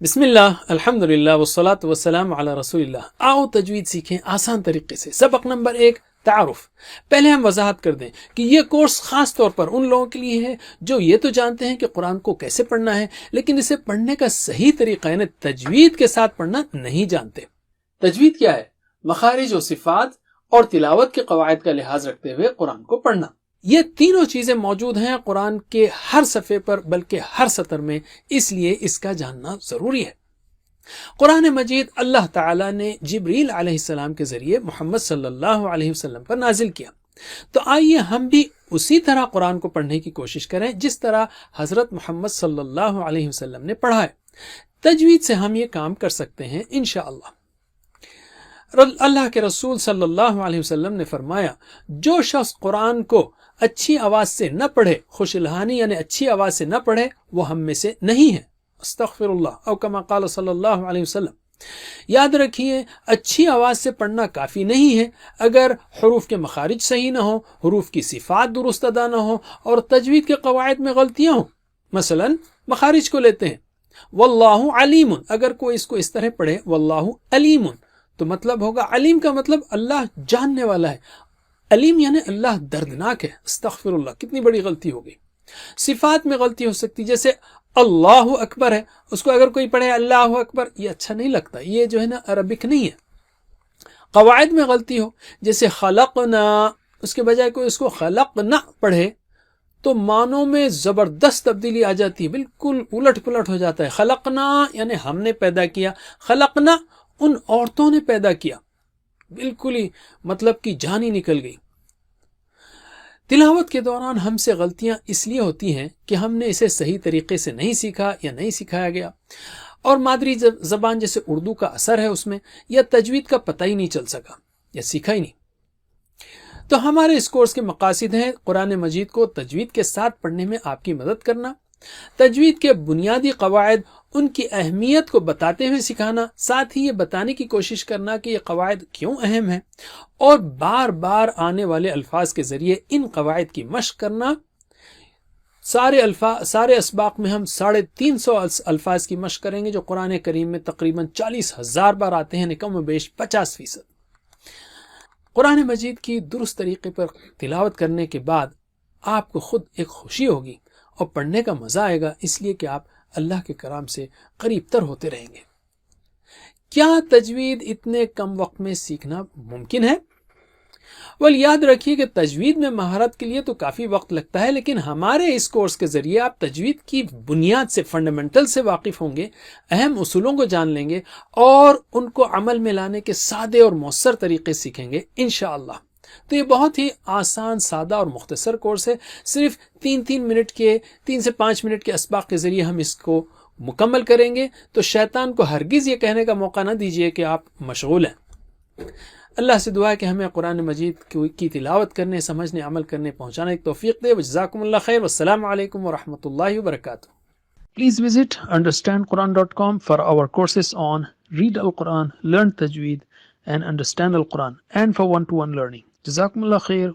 بسم اللہ الحمد للہ والصلاة والسلام علی رسول اللہ۔ آؤ تجوید سیکھیں آسان طریقے سے۔ سبق نمبر 1، تعارف۔ پہلے ہم وضاحت کر دیں کہ یہ کورس خاص طور پر ان لوگوں کے لیے ہے جو یہ تو جانتے ہیں کہ قرآن کو کیسے پڑھنا ہے، لیکن اسے پڑھنے کا صحیح طریقہ یعنی تجوید کے ساتھ پڑھنا نہیں جانتے۔ تجوید کیا ہے؟ مخارج و صفات اور تلاوت کے قواعد کا لحاظ رکھتے ہوئے قرآن کو پڑھنا۔ یہ تینوں چیزیں موجود ہیں قرآن کے ہر صفحے پر بلکہ ہر سطر میں، اس لیے اس کا جاننا ضروری ہے۔ قرآن مجید اللہ تعالیٰ نے جبریل علیہ السلام کے ذریعے محمد صلی اللہ علیہ وسلم پر نازل کیا، تو آئیے ہم بھی اسی طرح قرآن کو پڑھنے کی کوشش کریں جس طرح حضرت محمد صلی اللہ علیہ وسلم نے پڑھا ہے۔ تجوید سے ہم یہ کام کر سکتے ہیں انشاءاللہ۔ اللہ کے رسول صلی اللہ علیہ وسلم نے فرمایا، جو شخص قرآن کو اچھی آواز سے نہ پڑھے، خوش الحانی یعنی اچھی آواز سے نہ پڑھے، وہ ہم میں سے نہیں ہے۔ استغفر اللہ او کما قال صلی اللہ علیہ وسلم۔ یاد رکھیے، اچھی آواز سے پڑھنا کافی نہیں ہے اگر حروف کے مخارج صحیح نہ ہوں، حروف کی صفات درست ادا نہ ہوں اور تجوید کے قواعد میں غلطیاں ہوں۔ مثلا مخارج کو لیتے ہیں، واللہ علیم، اگر کوئی اس کو اس طرح پڑھے واللہ علیم تو مطلب ہوگا، علیم کا مطلب اللہ جاننے والا ہے، علیم یعنی اللہ دردناک ہے۔ استغفر اللہ، کتنی بڑی غلطی ہو گئی۔ صفات میں غلطی ہو سکتی، جیسے اللہ اکبر ہے، اس کو اگر کوئی پڑھے اللہ اکبر، یہ اچھا نہیں لگتا، یہ جو ہے نا عربک نہیں ہے۔ قواعد میں غلطی ہو، جیسے خلقنا، اس کے بجائے کوئی اس کو خلقنا پڑھے تو معنوں میں زبردست تبدیلی آ جاتی ہے، بالکل الٹ پلٹ ہو جاتا ہے۔ خلقنا یعنی ہم نے پیدا کیا، خلقنا ان عورتوں نے پیدا کیا، بالکل ہی مطلب کی جان ہی نکل گئی۔ تلاوت کے دوران ہم سے غلطیاں اس لیے ہوتی ہیں کہ ہم نے اسے صحیح طریقے سے نہیں سیکھا یا نہیں سکھایا گیا، اور مادری زبان جیسے اردو کا اثر ہے اس میں، یا تجوید کا پتہ ہی نہیں چل سکا یا سیکھا ہی نہیں۔ تو ہمارے اس کورس کے مقاصد ہیں قرآن مجید کو تجوید کے ساتھ پڑھنے میں آپ کی مدد کرنا، تجوید کے بنیادی قواعد ان کی اہمیت کو بتاتے ہوئے سکھانا، ساتھ ہی یہ بتانے کی کوشش کرنا کہ یہ قواعد کیوں اہم ہیں، اور بار بار آنے والے الفاظ کے ذریعے ان قواعد کی مشق کرنا۔ سارے اسباق میں ہم 350 الفاظ کی مشق کریں گے جو قرآن کریم میں تقریباً 40,000 بار آتے ہیں، کم و بیش 50%۔ قرآن مجید کی درست طریقے پر تلاوت کرنے کے بعد آپ کو خود ایک خوشی ہوگی اور پڑھنے کا مزہ آئے گا، اس لیے کہ آپ اللہ کے کرام سے قریب تر ہوتے رہیں گے۔ کیا تجوید اتنے کم وقت میں سیکھنا ممکن ہے؟ یاد رکھیے کہ تجوید میں مہارت کے لیے تو کافی وقت لگتا ہے، لیکن ہمارے اس کورس کے ذریعے آپ تجوید کی بنیاد سے، فنڈامنٹل سے واقف ہوں گے، اہم اصولوں کو جان لیں گے اور ان کو عمل میں لانے کے سادے اور مؤثر طریقے سیکھیں گے انشاءاللہ۔ تو یہ بہت ہی آسان، سادہ اور مختصر کورس ہے۔ صرف 3 سے 5 منٹ کے اسباق کے ذریعے ہم اس کو مکمل کریں گے، تو شیطان کو ہرگز یہ کہنے کا موقع نہ دیجیے کہ آپ مشغول ہیں۔ اللہ سے دعا ہے کہ ہمیں قرآن مجید کی تلاوت کرنے، سمجھنے، عمل کرنے، پہنچانے کی توفیق دے۔ جزاکم اللہ خیر، والسلام علیکم ورحمۃ اللہ وبرکاتہ۔ Please visit understandquran.com for our courses on Read Al-Quran, Learn Tajweed and Understand Al-Quran, and for one-to-one learning. جزاکم اللہ خیر۔